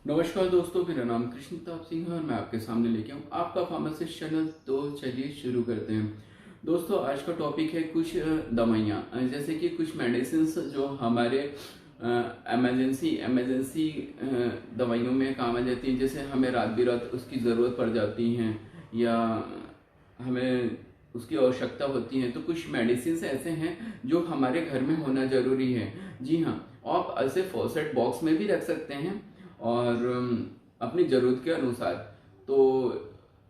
नमस्कार दोस्तों, मेरा नाम कृष्ण प्रताप सिंह है और मैं आपके सामने लेके हूँ आपका फार्मासिस्ट चैनल। तो चलिए शुरू करते हैं। दोस्तों, आज का टॉपिक है कुछ दवाइयाँ, जैसे कि कुछ मेडिसिन जो हमारे इमरजेंसी दवाइयों में काम आ जाती हैं। जैसे हमें रात बिरात उसकी ज़रूरत पड़ जाती हैं या हमें उसकी आवश्यकता होती है, तो कुछ मेडिसिन ऐसे हैं जो हमारे घर में होना ज़रूरी है। जी हाँ, आप ऐसे फॉसेट बॉक्स में भी रख सकते हैं और अपनी ज़रूरत के अनुसार। तो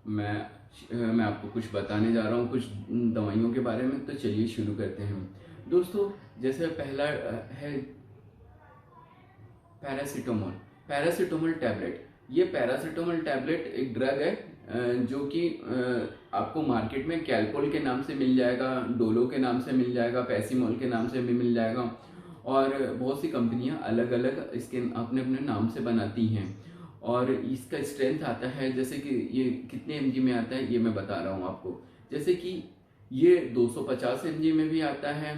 मैं आपको कुछ बताने जा रहा हूँ कुछ दवाइयों के बारे में। तो चलिए शुरू करते हैं दोस्तों। जैसे पहला है पैरासीटामोल। पैरासीटामोल टैबलेट, ये पैरासीटामोल टैबलेट एक ड्रग है जो कि आपको मार्केट में कैलपोल के नाम से मिल जाएगा, डोलो के नाम से मिल जाएगा, पैसीमोल के नाम से भी मिल जाएगा। और बहुत सी कंपनियां अलग अलग इसके अपने अपने नाम से बनाती हैं। और इसका स्ट्रेंथ आता है, जैसे कि ये कितने एमजी में आता है ये मैं बता रहा हूँ आपको। जैसे कि ये 250 एमजी में भी आता है,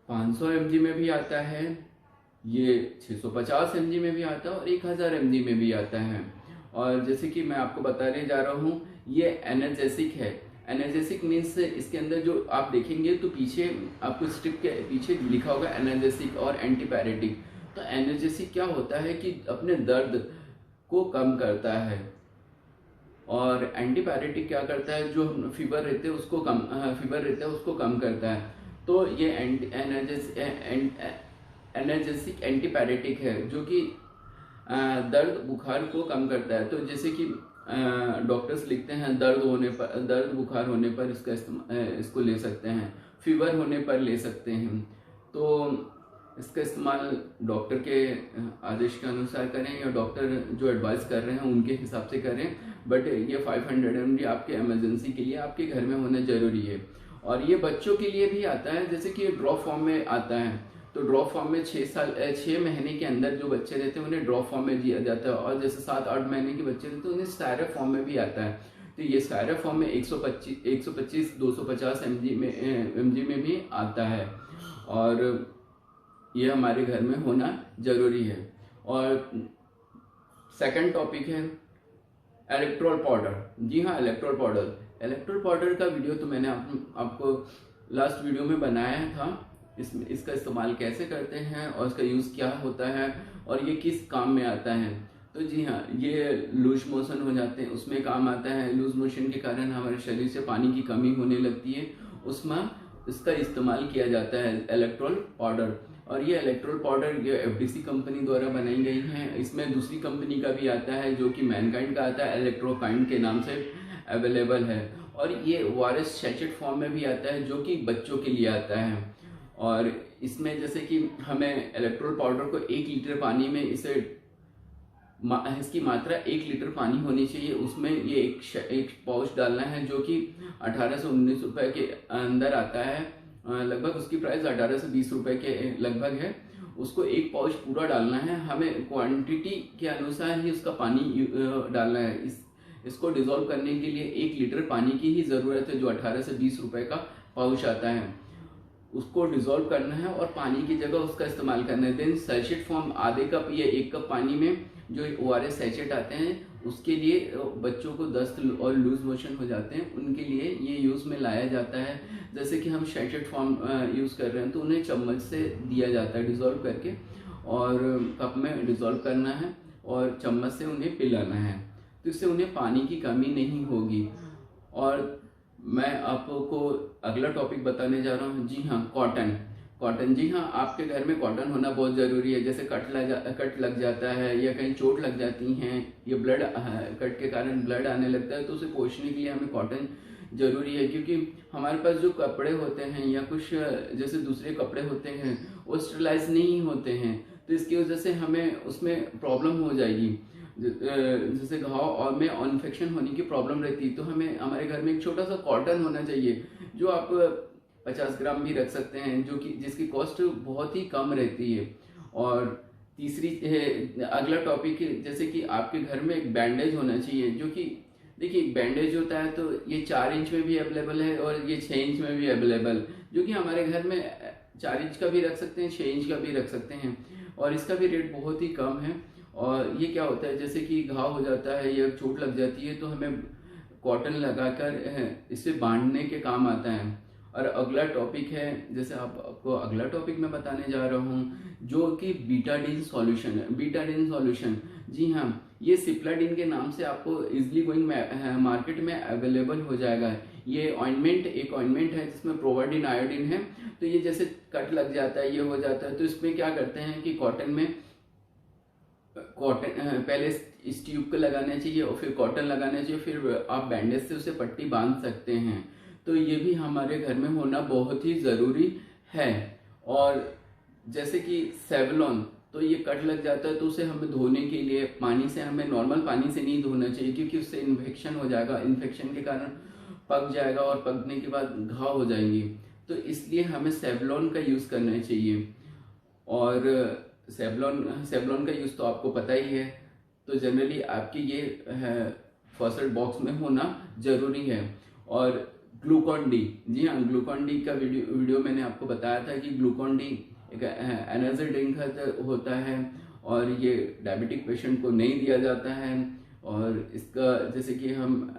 500 एमजी में भी आता है, ये 650 एमजी में भी आता है और 1000 एमजी में भी आता है। और जैसे कि मैं आपको बताने जा रहा हूँ, ये एनर्जेसिक है। एनर्जेसिक मीन्स इसके अंदर जो आप देखेंगे तो पीछे आपको स्ट्रिप के पीछे लिखा होगा एनर्जेसिक और एंटीपायरेटिक। तो एनर्जेसिक क्या होता है कि अपने दर्द को कम करता है, और एंटीपायरेटिक क्या करता है, जो फीवर रहते हैं उसको कम करता है। तो ये एनर्जेसिक एंटीपायरेटिक है जो कि दर्द बुखार को कम करता है। तो जैसे कि डॉक्टर्स लिखते हैं दर्द बुखार होने पर इसको ले सकते हैं, फीवर होने पर ले सकते हैं। तो इसका इस्तेमाल डॉक्टर के आदेश के अनुसार करें या डॉक्टर जो एडवाइस कर रहे हैं उनके हिसाब से करें। बट ये 500 mg आपके इमरजेंसी के लिए आपके घर में होना ज़रूरी है। और ये बच्चों के लिए भी आता है, जैसे कि ड्रॉप फॉर्म में आता है। तो ड्रॉप फॉर्म में 6 महीने के अंदर जो बच्चे रहते हैं उन्हें ड्रॉप फॉर्म में दिया जाता है। और जैसे 7-8 महीने के बच्चे रहते हैं उन्हें स्टायरप फॉर्म में भी आता है। तो ये स्टायरप फॉर्म में 125 250 mg में भी आता है। और ये हमारे घर में होना ज़रूरी है। और सेकंड टॉपिक है इलेक्ट्रोल पाउडर। जी हाँ, इलेक्ट्रोल पाउडर का वीडियो तो मैंने आपको लास्ट वीडियो में बनाया था। इसका इस्तेमाल कैसे करते हैं और इसका यूज़ क्या होता है और ये किस काम में आता है। तो जी हाँ, ये लूज मोशन हो जाते हैं उसमें काम आता है। लूज मोशन के कारण हमारे शरीर से पानी की कमी होने लगती है, उसमें इसका इस्तेमाल किया जाता है इलेक्ट्रोल पाउडर। और ये इलेक्ट्रोल पाउडर ये एफडीसी कंपनी द्वारा बनाई गई है। इसमें दूसरी कंपनी का भी आता है जो कि मैनकाइंड का आता है, इलेक्ट्रोकाइंड के नाम से अवेलेबल है। और ये ओआरएस सैचेट फॉर्म में भी आता है जो कि बच्चों के लिए आता है। और इसमें जैसे कि हमें इलेक्ट्रोल पाउडर को 1 लीटर पानी में इसकी मात्रा 1 लीटर पानी होनी चाहिए, उसमें ये एक पाउच डालना है जो कि 18 से 19 रुपए के अंदर आता है। लगभग उसकी प्राइस 18 से 20 रुपए के लगभग है। उसको एक पाउच पूरा डालना है, हमें क्वांटिटी के अनुसार ही उसका पानी डालना है। इसको डिजोल्व करने के लिए 1 लीटर पानी की ही ज़रूरत है, जो 18 से 20 रुपए का पाउच आता है। उसको डिजोल्व करना है और पानी की जगह उसका इस्तेमाल करना है। देन सैचेट फॉर्म आधे कप या 1 कप पानी में जो ओआरएस सैचेट आते हैं, उसके लिए बच्चों को दस्त और लूज मोशन हो जाते हैं उनके लिए ये यूज़ में लाया जाता है। जैसे कि हम सैचेट फॉर्म यूज़ कर रहे हैं तो उन्हें चम्मच से दिया जाता है डिज़ोल्व करके, और कप में डिज़ोल्व करना है और चम्मच से उन्हें पिलाना है। तो इससे उन्हें पानी की कमी नहीं होगी। और मैं आपको अगला टॉपिक बताने जा रहा हूँ। जी हाँ, कॉटन। जी हाँ, आपके घर में कॉटन होना बहुत ज़रूरी है। जैसे कट लग जाता है या कहीं चोट लग जाती हैं या कट के कारण ब्लड आने लगता है, तो उसे पोंछने के लिए हमें कॉटन ज़रूरी है। क्योंकि हमारे पास जो कपड़े होते हैं या कुछ जैसे दूसरे कपड़े होते हैं वो स्टरलाइज नहीं होते हैं, तो इसकी वजह से हमें उसमें प्रॉब्लम हो जाएगी। जैसे घाव और में इन्फेक्शन होने की प्रॉब्लम रहती है। तो हमें हमारे घर में एक छोटा सा कॉटन होना चाहिए, जो आप 50 ग्राम भी रख सकते हैं, जो कि जिसकी कॉस्ट बहुत ही कम रहती है। और तीसरी है अगला टॉपिक है, जैसे कि आपके घर में एक बैंडेज होना चाहिए। जो कि देखिए, बैंडेज होता है तो ये 4 इंच में भी अवेलेबल है और ये 6 इंच में भी अवेलेबल, जो कि हमारे घर में 4 इंच का भी रख सकते हैं, 6 इंच का भी रख सकते हैं। और इसका भी रेट बहुत ही कम है। और ये क्या होता है, जैसे कि घाव हो जाता है या चोट लग जाती है तो हमें कॉटन लगाकर इससे बांधने के काम आता है। और अगला टॉपिक है, जैसे आपको अगला टॉपिक मैं बताने जा रहा हूँ जो कि बीटाडीन सॉल्यूशन है। बीटाडीन सॉल्यूशन, जी हाँ, ये सिप्लाडीन के नाम से आपको इजिली गोइंग मार्केट में अवेलेबल हो जाएगा। ये ऑइंटमेंट, एक ऑइंटमेंट है जिसमें प्रोवाइडिन आयोडीन है। तो ये जैसे कट लग जाता है, ये हो जाता है, तो इसमें क्या करते हैं कि कॉटन पहले इस ट्यूब को लगाना चाहिए और फिर कॉटन लगाना चाहिए, फिर आप बैंडेज से उसे पट्टी बांध सकते हैं। तो ये भी हमारे घर में होना बहुत ही ज़रूरी है। और जैसे कि सेवलॉन, तो ये कट लग जाता है तो उसे हमें धोने के लिए पानी से, हमें नॉर्मल पानी से नहीं धोना चाहिए क्योंकि उससे इन्फेक्शन हो जाएगा, इन्फेक्शन के कारण पक जाएगा और पकने के बाद घाव हो जाएंगी। तो इसलिए हमें सेवलॉन का यूज़ करना चाहिए। और सेवलॉन का यूज़ तो आपको पता ही है। तो जनरली आपके ये फर्स्ट एड बॉक्स में होना ज़रूरी है। और ग्लूकॉन डी, जी हाँ, ग्लूकॉन डी का वीडियो मैंने आपको बताया था कि ग्लूकॉन डी एक एनर्जी ड्रिंक होता है और ये डायबिटिक पेशेंट को नहीं दिया जाता है। और इसका जैसे कि हम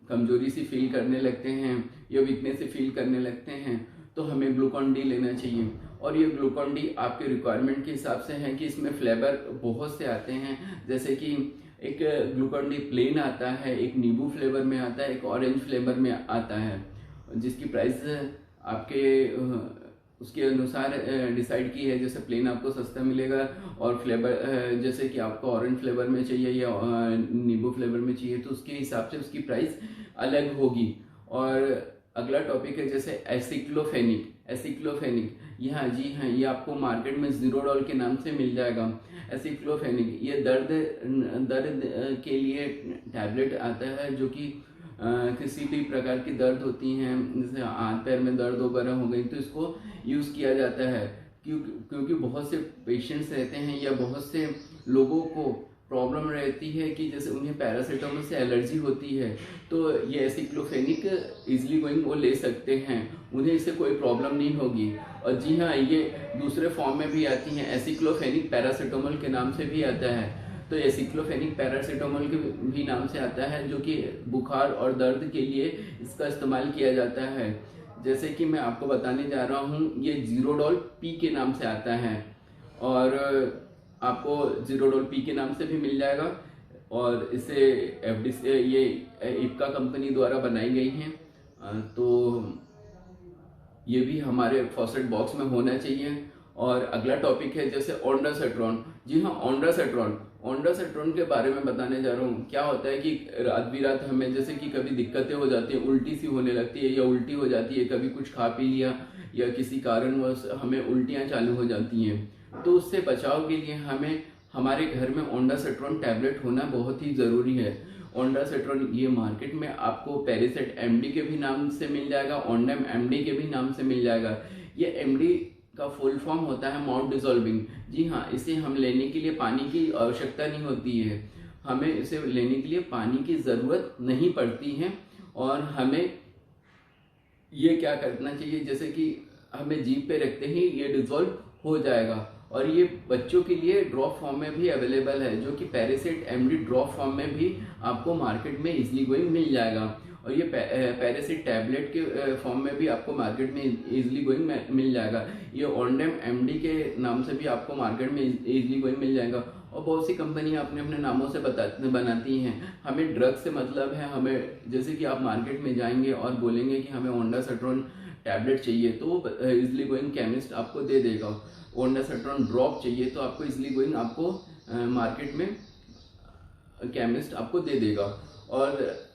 कमजोरी सी फील करने लगते हैं या वीकनेस से फील करने लगते हैं तो हमें ग्लूकॉन डी लेना चाहिए। और ये ग्लूकॉन डी आपके रिक्वायरमेंट के हिसाब से है कि इसमें फ्लेवर बहुत से आते हैं, जैसे कि एक ग्लूकॉन डी प्लेन आता है, एक नींबू फ्लेवर में आता है, एक ऑरेंज फ्लेवर में आता है, जिसकी प्राइस आपके उसके अनुसार डिसाइड की है। जैसे प्लेन आपको सस्ता मिलेगा और फ्लेवर जैसे कि आपको ऑरेंज फ्लेवर में चाहिए या नींबू फ्लेवर में चाहिए तो उसके हिसाब से उसकी प्राइस अलग होगी। और अगला टॉपिक है जैसे एसिक्लोफेनिक। यहाँ, जी हाँ, ये आपको मार्केट में ज़ीरोडॉल के नाम से मिल जाएगा। एसिक्लोफेनिक ये दर्द के लिए टैबलेट आता है, जो कि किसी भी प्रकार की दर्द होती हैं, जैसे हाथ पैर में दर्द वगैरह हो गई तो इसको यूज़ किया जाता है। क्योंकि बहुत से पेशेंट्स रहते हैं या बहुत से लोगों को प्रॉब्लम रहती है कि जैसे उन्हें पैरासीटामोल से एलर्जी होती है, तो ये एसिक्लोफेनिक इजीली गोइंग वो ले सकते हैं, उन्हें इससे कोई प्रॉब्लम नहीं होगी। और जी हाँ, ये दूसरे फॉर्म में भी आती हैं, एसिक्लोफेनिक पैरासीटामोल के नाम से भी आता है। तो एसिक्लोफेनिक पैरासीटामोल के भी नाम से आता है, जो कि बुखार और दर्द के लिए इसका इस्तेमाल किया जाता है। जैसे कि मैं आपको बताने जा रहा हूँ, ये ज़ीरोडॉल पी के नाम से आता है और आपको ज़ीरोडॉल पी के नाम से भी मिल जाएगा। और इसे एफडीसी, ये इप्का कंपनी द्वारा बनाई गई हैं। तो ये भी हमारे फर्स्ट एड बॉक्स में होना चाहिए। और अगला टॉपिक है जैसे ओंडासेट्रॉन। जी हाँ, ओंडासेट्रॉन के बारे में बताने जा रहा हूँ। क्या होता है कि रात बिरात हमें जैसे कि कभी दिक्कतें हो जाती है, उल्टी सी होने लगती है या उल्टी हो जाती है, कभी कुछ खा पी लिया या किसी कारणवश हमें उल्टियाँ चालू हो जाती हैं, तो उससे बचाव के लिए हमें हमारे घर में ओंडासेट्रॉन टैबलेट होना बहुत ही ज़रूरी है। ओंडासेट्रॉन ये मार्केट में आपको पेरिसेट एमडी के भी नाम से मिल जाएगा, ओंडेम एमडी के भी नाम से मिल जाएगा। ये एमडी का फुल फॉर्म होता है माउथ डिसॉल्विंग। जी हाँ, इसे हम लेने के लिए पानी की आवश्यकता नहीं होती है, हमें इसे लेने के लिए पानी की ज़रूरत नहीं पड़ती है। और हमें ये क्या करना चाहिए, जैसे कि हमें जीभ पे रखते ही ये डिसॉल्व हो जाएगा। और ये बच्चों के लिए ड्रॉप फॉर्म में भी अवेलेबल है, जो कि पेरिसेट एमडी ड्रॉप फॉर्म में भी आपको मार्केट में इजीली गोइंग मिल जाएगा। और ये पेरिसेट टैबलेट के फॉर्म में भी आपको मार्केट में इजीली गोइंग मिल जाएगा। ये ओंडेम एमडी के नाम से भी आपको मार्केट में इजीली गोइंग मिल जाएगा। और बहुत सी कंपनियां अपने अपने नामों से बनाती हैं। हमें ड्रग से मतलब है, हमें जैसे कि आप मार्केट में जाएंगे और बोलेंगे कि हमें ओंडासेट्रॉन टैबलेट चाहिए तो इजीली गोइंग केमिस्ट आपको दे देगा। ओंडासेट्रॉन ड्रॉप चाहिए तो आपको इजीली गोइंग आपको मार्केट में केमिस्ट आपको दे देगा। और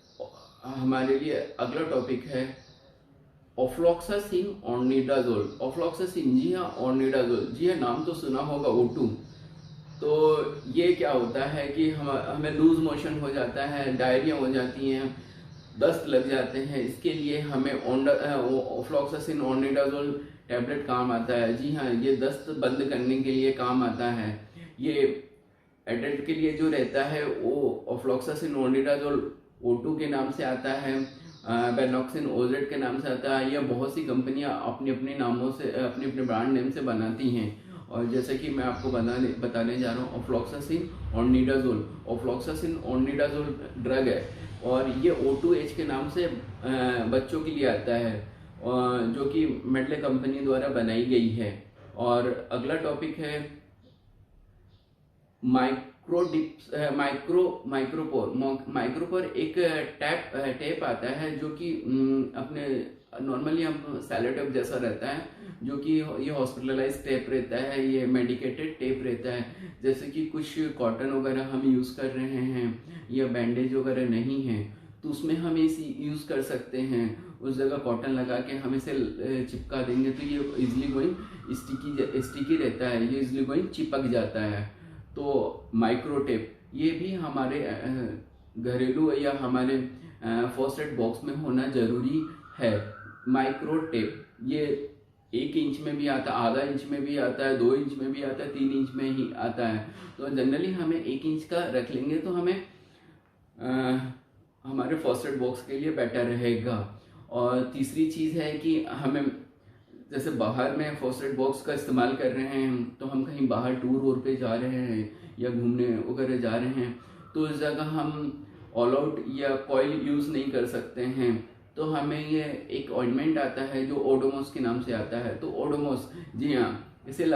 हमारे लिए अगला टॉपिक है ऑफ्लॉक्सासिन ऑर्निडाजोल। ऑफ्लॉक्सासिन, जी हाँ, ऑर्निडाजोल, जी हाँ, नाम तो सुना होगा, O2। तो ये क्या होता है कि हमें लूज मोशन हो जाता है, डायरिया हो जाती हैं, दस्त लग जाते हैं, इसके लिए हमें ऑफ्लॉक्सासिन ऑर्निडाजोल टैबलेट काम आता है। जी हाँ, ये दस्त बंद करने के लिए काम आता है। ये एडल्ट के लिए जो रहता है वो ऑफ्लॉक्सासिन ऑर्निडाजोल O2 के नाम से आता है, बेनॉक्सिन OZ के नाम से आता है। यह बहुत सी कंपनियां अपने अपने नामों से, अपने अपने ब्रांड नेम से बनाती हैं। और जैसे कि मैं आपको बताने जा रहा हूँ ofloxacin ornidazole. Ofloxacin ornidazole drug है और ये O2H के नाम से बच्चों के लिए आता है, जो कि मेडले कंपनी द्वारा बनाई गई है। और अगला टॉपिक है माइक्रोपोर एक टेप आता है जो कि अपने नॉर्मली हम सेलो टेप जैसा रहता है, जो कि ये हॉस्पिटलाइज टेप रहता है, ये मेडिकेटेड टेप रहता है। जैसे कि कुछ कॉटन वगैरह हम यूज़ कर रहे हैं या बैंडेज वगैरह नहीं है तो उसमें हम इसे यूज़ कर सकते हैं। उस जगह कॉटन लगा के हम इसे चिपका देंगे तो ये इजली गोइंग स्टिकी रहता है, ये इजली गोइंग चिपक जाता है। तो माइक्रो टेप ये भी हमारे घरेलू या हमारे फर्स्ट एड बॉक्स में होना ज़रूरी है। माइक्रो टेप ये 1 इंच में भी आता है, आधा इंच में भी आता है, 2 इंच में भी आता है, 3 इंच में ही आता है। तो जनरली हमें 1 इंच का रख लेंगे तो हमें हमारे फर्स्ट एड बॉक्स के लिए बेटर रहेगा। और तीसरी चीज़ है कि हमें जैसे बाहर में फर्स्ट एड बॉक्स का इस्तेमाल कर रहे हैं तो हम कहीं बाहर टूर वूर पे जा रहे हैं या घूमने वगैरह जा रहे हैं तो उस जगह हम ऑल आउट या कॉइल यूज़ नहीं कर सकते हैं। तो हमें ये एक ऑइंटमेंट आता है जो ओडोमॉस के नाम से आता है। तो ओडोमॉस, जी हाँ, इसे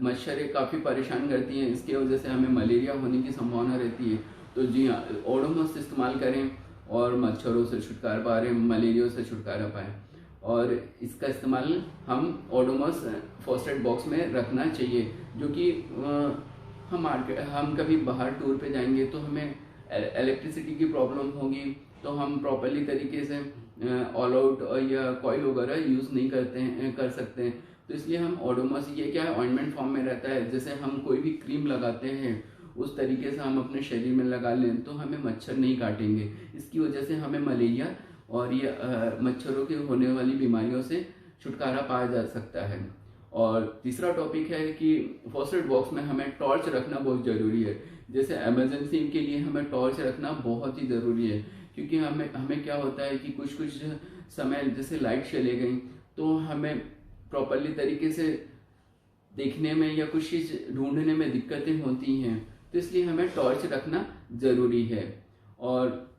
मच्छर काफ़ी परेशान करती हैं, इसकी वजह से हमें मलेरिया होने की संभावना रहती है। तो जी हाँ, ओडोमॉस इस्तेमाल करें और मच्छरों से छुटकारा पाएं, मलेरिया से छुटकारा पाएँ। और इसका इस्तेमाल हम ओडोमॉस फर्स्ट एड बॉक्स में रखना चाहिए, जो कि हम कभी बाहर टूर पे जाएंगे तो हमें इलेक्ट्रिसिटी की प्रॉब्लम होगी तो हम प्रॉपरली तरीके से ऑल आउट या कॉइल वगैरह यूज़ नहीं कर सकते हैं। तो इसलिए हम ओडोमॉस, ये क्या है, ऑइंटमेंट फॉर्म में रहता है। जैसे हम कोई भी क्रीम लगाते हैं उस तरीके से हम अपने शरीर में लगा लें तो हमें मच्छर नहीं काटेंगे। इसकी वजह से हमें मलेरिया और ये मच्छरों के होने वाली बीमारियों से छुटकारा पाया जा सकता है। और तीसरा टॉपिक है कि फर्स्ट एड बॉक्स में हमें टॉर्च रखना बहुत ज़रूरी है। जैसे इमरजेंसी के लिए हमें टॉर्च रखना बहुत ही ज़रूरी है, क्योंकि हमें क्या होता है कि कुछ समय जैसे लाइट चले गई तो हमें प्रॉपरली तरीके से देखने में या कुछ चीज़ ढूंढने में दिक्कतें होती हैं, तो इसलिए हमें टॉर्च रखना ज़रूरी है। और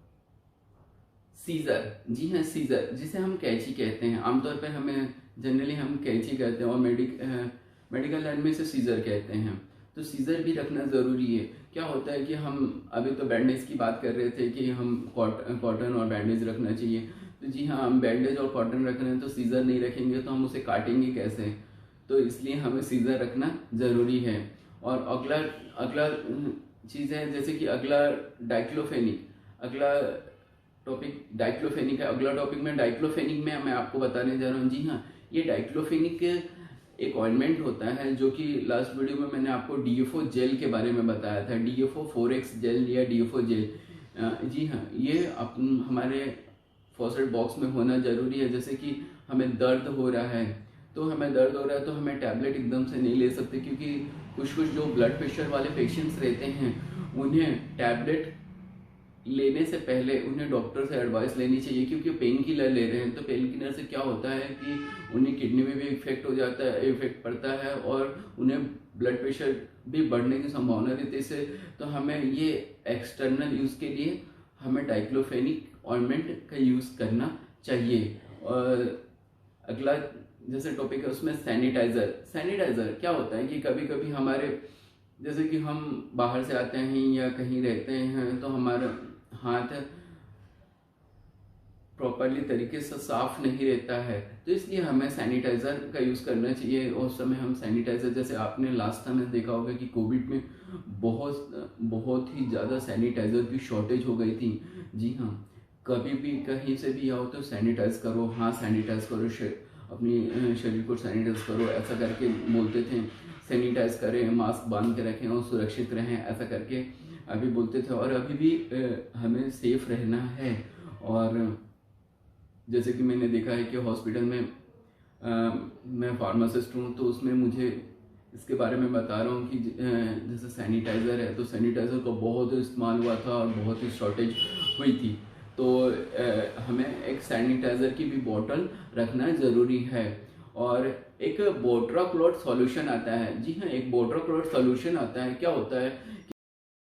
सीज़र, जी हाँ, सीज़र जिसे हम कैंची कहते हैं, आमतौर पर हमें जनरली हम कैंची कहते हैं और मेडिकल लाइन में इसे सीज़र कहते हैं। तो सीज़र भी रखना ज़रूरी है। क्या होता है कि हम अभी तो बैंडेज की बात कर रहे थे कि हम कॉटन और बैंडेज रखना चाहिए। तो जी हाँ, हम बैंडेज और कॉटन रख रहे हैं तो सीज़र नहीं रखेंगे तो हम उसे काटेंगे कैसे, तो इसलिए हमें सीज़र रखना ज़रूरी है। और अगला चीज़ है जैसे कि अगला डाइक्लोफेनिक, अगला टॉपिक डाइक्लोफेनिक है। अगला टॉपिक में डाइक्लोफेनिक में मैं आपको बताने जा रहा हूँ। जी हाँ, ये डाइक्लोफेनिक एक ऑइंटमेंट होता है जो कि लास्ट वीडियो में मैंने आपको DFO जेल के बारे में बताया था, DFO 4X जेल या DFO जेल। जी हाँ, ये हमारे फर्स्ट एड बॉक्स में होना ज़रूरी है। जैसे कि हमें दर्द हो रहा है तो हमें टैबलेट एकदम से नहीं ले सकते, क्योंकि कुछ जो ब्लड प्रेशर वाले पेशेंट्स रहते हैं उन्हें टैबलेट लेने से पहले उन्हें डॉक्टर से एडवाइस लेनी चाहिए, क्योंकि पेन किलर ले रहे हैं तो पेन किलर से क्या होता है कि उन्हें किडनी में भी इफेक्ट पड़ता है और उन्हें ब्लड प्रेशर भी बढ़ने की संभावना रहती है। इससे तो हमें ये एक्सटर्नल यूज़ के लिए हमें डाइक्लोफेनिक ऑइंटमेंट का यूज़ करना चाहिए। और अगला जैसे टॉपिक है उसमें सैनिटाइज़र क्या होता है कि कभी कभी हमारे जैसे कि हम बाहर से आते हैं या कहीं रहते हैं तो हमारा हाथ प्रॉपरली तरीके से साफ नहीं रहता है, तो इसलिए हमें सैनिटाइज़र का यूज़ करना चाहिए। उस समय हम सैनिटाइज़र, जैसे आपने लास्ट टाइम में देखा होगा कि कोविड में बहुत ही ज़्यादा सैनिटाइज़र की शॉर्टेज हो गई थी। जी हाँ, कभी भी कहीं से भी आओ तो सैनिटाइज़ करो, हाँ सैनिटाइज़ करो, अपनी शरीर को सैनिटाइज़ करो, ऐसा करके बोलते थे। सैनिटाइज़ करें, मास्क बांध के रखें और सुरक्षित रहें, ऐसा करके अभी बोलते थे। और अभी भी हमें सेफ रहना है। और जैसे कि मैंने देखा है कि हॉस्पिटल में मैं फार्मासिस्ट हूँ तो उसमें मुझे इसके बारे में बता रहा हूँ कि जैसे सैनिटाइज़र है तो सैनिटाइज़र का बहुत इस्तेमाल हुआ था और बहुत ही शॉर्टेज हुई थी, तो हमें एक सैनिटाइज़र की भी बॉटल रखना ज़रूरी है। और एक बोट्रा क्लोथ सॉल्यूशन आता है। जी हाँ, एक बोट्रा क्लोथ सॉल्यूशन आता है। क्या होता है